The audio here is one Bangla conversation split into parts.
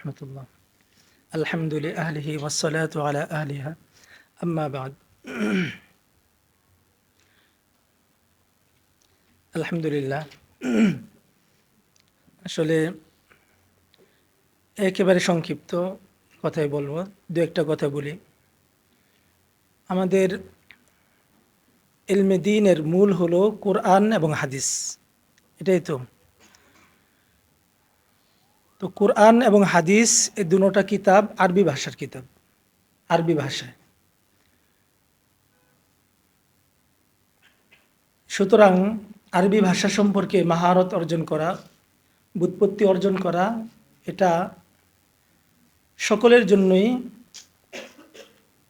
রহমতুল্লাহ। আলহামদুলিল্লাহ আহলিহি ওয়াসসালাতু আলা আহলিহা আম্মা বাদ। আলহামদুলিল্লাহ, আসলে একেবারে সংক্ষিপ্ত কথাই বলবো, দু একটা কথা বলি। আমাদের ইলমে দ্বীনের মূল হলো কোরআন এবং হাদিস, এটাই তো। কোরআন এবং হাদিস এই দুটোটা কিতাব আরবি ভাষার কিতাব, আরবি ভাষায়। সুতরাং আরবি ভাষা সম্পর্কে মাহারত অর্জন করা, ব্যুৎপত্তি অর্জন করা, এটা সকলের জন্যই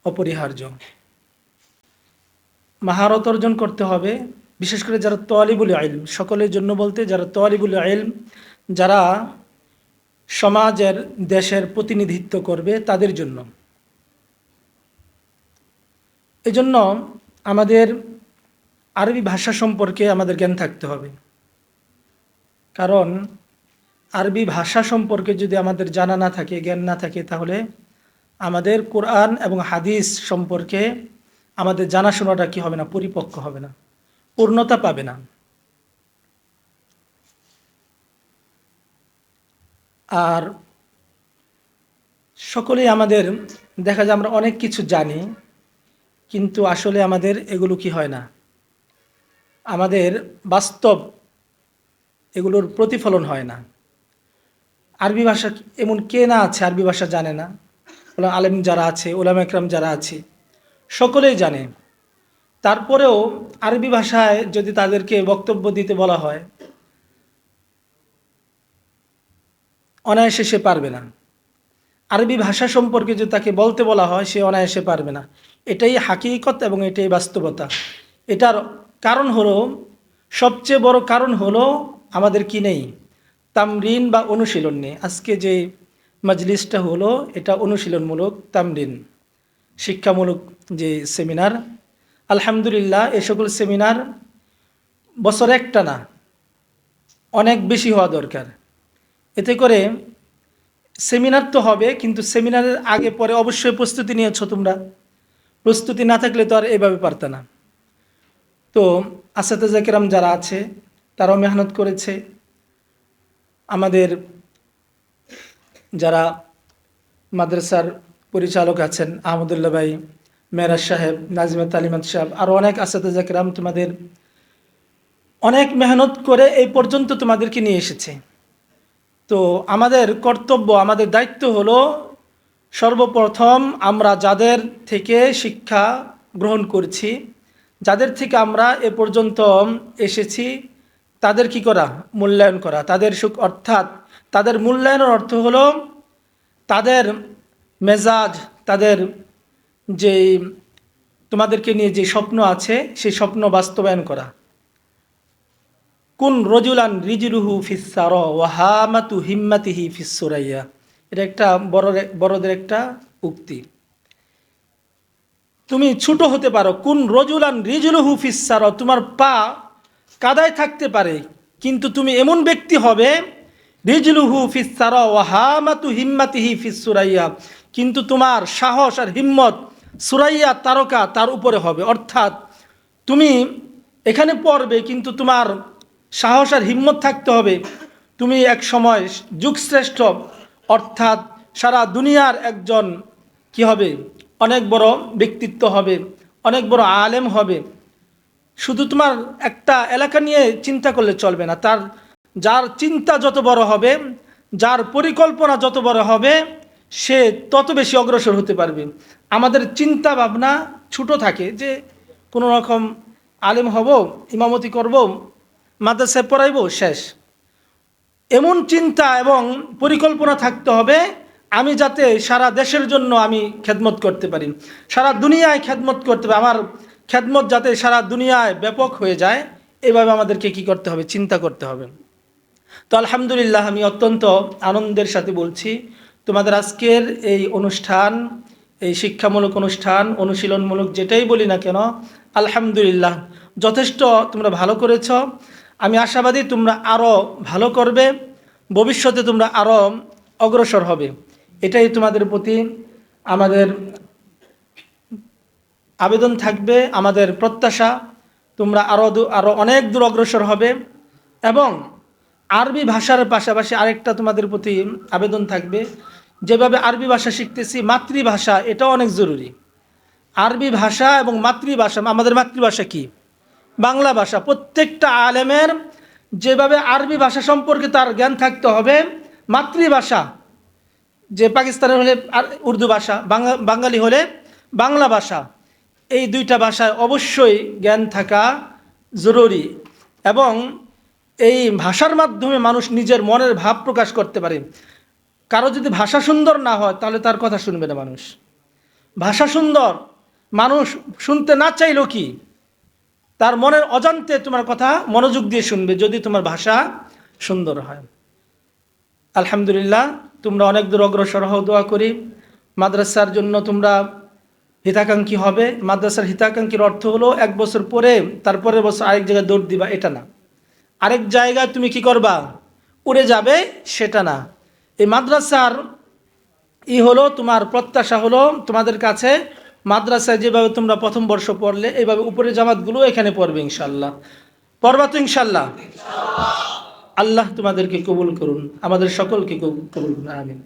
অপরিহার্য। মাহারত অর্জন করতে হবে, বিশেষ করে যারা তালিবুল ইলম, সকলের জন্য বলতে যারা তালিবুল ইলম, যারা সমাজের দেশের প্রতিনিধিত্ব করবে তাদের জন্য। এজন্য আমাদের আরবি ভাষা সম্পর্কে আমাদের জ্ঞান থাকতে হবে, কারণ আরবি ভাষা সম্পর্কে যদি আমাদের জানা না থাকে, জ্ঞান না থাকে, তাহলে আমাদের কোরআন এবং হাদিস সম্পর্কে আমাদের জানাশোনাটা কি হবে না, পরিপক্ক হবে না, পূর্ণতা পাবে না। আর সকলেই আমাদের দেখা যায় আমরা অনেক কিছু জানি, কিন্তু আসলে আমাদের এগুলো কি হয় না, আমাদের বাস্তব এগুলোর প্রতিফলন হয় না। আরবি ভাষা এমন কে না আছে আরবি ভাষা জানে না? আলেম যারা আছে, উলামা একরাম যারা আছে, সকলেই জানে। তারপরেও আরবি ভাষায় যদি তাদেরকে বক্তব্য দিতে বলা হয়, অনায়াসে সে পারবে না। আরবি ভাষা সম্পর্কে যদি তাকে বলতে বলা হয়, সে অনায়াসে পারবে না। এটাই হাকিকত এবং এটাই বাস্তবতা। এটার কারণ হলো, সবচেয়ে বড় কারণ হলো আমাদের কি নেই, তামরিন বা অনুশীলন নেই। আজকে যে মজলিসটা হলো, এটা অনুশীলনমূলক তামরিন, শিক্ষামূলক যে সেমিনার। আলহামদুলিল্লাহ, এ সকল সেমিনার বছর একটা না, অনেক বেশি হওয়া দরকার। এতে করে সেমিনার তো হবে, কিন্তু সেমিনারের আগে পরে অবশ্যই প্রস্তুতি নিয়েছো তোমরা। প্রস্তুতি না থাকলে তো আর এভাবে পারত না। তো আসাতেজা কেরাম যারা আছে তারাও মেহনত করেছে। আমাদের যারা মাদ্রাসার পরিচালক আছেন, আহমদুল্লাহ ভাই, মেরাজ সাহেব, নাজিমা তালিমাত সাহেব, আরও অনেক আসাতেজা কেরাম তোমাদের অনেক মেহনত করে এই পর্যন্ত তোমাদেরকে নিয়ে এসেছে। তো আমাদের কর্তব্য, আমাদের দায়িত্ব হলো, সর্বপ্রথম আমরা যাদের থেকে শিক্ষা গ্রহণ করছি, যাদের থেকে আমরা এ পর্যন্ত এসেছি, তাদের কি করা, মূল্যায়ন করা। তাদের সুখ, অর্থাৎ তাদের মূল্যায়নের অর্থ হলো তাদের মেজাজ, তাদের যে তোমাদেরকে নিয়ে যে স্বপ্ন আছে, সেই স্বপ্ন বাস্তবায়ন করা। কুন রজুলান রিজলুহু ফিস-সারা ওয়া হামাতু হিম্মাতিহি ফিস-সুরাইয়া। এটা একটা বড়দের একটা উক্তি। তুমি ছোট হতে পারো, কুন রজুলান রিজলুহু ফিস-সারা, তোমার পা কাদায় থাকতে পারে, কিন্তু তুমি এমন ব্যক্তি হবে, রিজলুহু ফিস-সারা ওয়া হামাতু হিম্মাতিহি ফিস-সুরাইয়া, কিন্তু তোমার সাহস আর হিম্মত সুরাইয়া তারকা তার উপরে হবে। অর্থাৎ তুমি এখানে পড়বে, কিন্তু তোমার সাহস আর হিম্মত থাকতে হবে। তুমি এক সময় যুগশ্রেষ্ঠ, অর্থাৎ সারা দুনিয়ার একজন কি হবে, অনেক বড় ব্যক্তিত্ব হবে, অনেক বড় আলেম হবে। শুধু তোমার একটা এলাকা নিয়ে চিন্তা করলে চলবে না, তার যার চিন্তা যত বড় হবে, যার পরিকল্পনা যত বড় হবে, সে তত বেশি অগ্রসর হতে পারবে। আমাদের চিন্তা ভাবনা ছোট থাকে, যে কোনো রকম আলেম হব, ইমামতি করব, মাদ্রাসায় পড়াইব, শেষ। এমন চিন্তা এবং পরিকল্পনা থাকতে হবে, আমি যাতে সারা দেশের জন্য আমি খেদমত করতে পারি, সারা দুনিয়ায় খেদমত করতে পারি, আমার খেদমত যাতে সারা দুনিয়ায় ব্যাপক হয়ে যায়, এইভাবে আমাদেরকে কি করতে হবে, চিন্তা করতে হবে। তো আলহামদুলিল্লাহ, আমি অত্যন্ত আনন্দের সাথে বলছি, তোমাদের আজকের এই অনুষ্ঠান, এই শিক্ষামূলক অনুষ্ঠান, অনুশীলনমূলক, যেটাই বলি না কেন, আলহামদুলিল্লাহ যথেষ্ট তোমরা ভালো করেছ। আমি আশাবাদী তোমরা আরও ভালো করবে, ভবিষ্যতে তোমরা আরও অগ্রসর হবে। এটাই তোমাদের প্রতি আমাদের আবেদন থাকবে, আমাদের প্রত্যাশা তোমরা আরও অনেক দূর অগ্রসর হবে। এবং আরবি ভাষার পাশাপাশি আরেকটা তোমাদের প্রতি আবেদন থাকবে, যেভাবে আরবি ভাষা শিখতেছি, মাতৃভাষা এটাও অনেক জরুরি। আরবি ভাষা এবং মাতৃভাষা, আমাদের মাতৃভাষা কি? বাংলা ভাষা। প্রত্যেকটা আলেমের যেভাবে আরবি ভাষা সম্পর্কে তার জ্ঞান থাকতে হবে, মাতৃভাষা যে পাকিস্তানের হলে উর্দু ভাষা, বাঙালি হলে বাংলা ভাষা, এই দুইটা ভাষায় অবশ্যই জ্ঞান থাকা জরুরি। এবং এই ভাষার মাধ্যমে মানুষ নিজের মনের ভাব প্রকাশ করতে পারে। কারো যদি ভাষা সুন্দর না হয় তাহলে তার কথা শুনবে না মানুষ। ভাষা সুন্দর, মানুষ শুনতে না চাইলেও কি তার মনের অজান্তে তোমার কথা মনোযোগ দিয়ে শুনবে, যদি তোমার ভাষা সুন্দর হয়। আলহামদুলিল্লাহ, তোমরা অনেক দূর অগ্রসর হও, দোয়া করি। মাদ্রাসার জন্য তোমরা হিতাকাঙ্ক্ষী হবে। মাদ্রাসার হিতাকাঙ্ক্ষীর অর্থ হলো 1 বছর পরে তারপরের বছর আরেক জায়গায় দৌড় দিবা, এটা না। আরেক জায়গায় তুমি কি করবা, উড়ে যাবে, সেটা না। এই মাদ্রাসার হলো তোমার প্রত্যাশা হলো তোমাদের কাছে, মাদ্রাসায় যেভাবে তোমরা প্রথম বর্ষ পড়লে এইভাবে উপরের জামাতগুলো এখানে পড়বে ইনশাল্লাহ। পড়বা তো ইনশাল্লাহ? আল্লাহ তোমাদেরকে কবুল করুন, আমাদের সকলকে কবুল করুন, আমিন।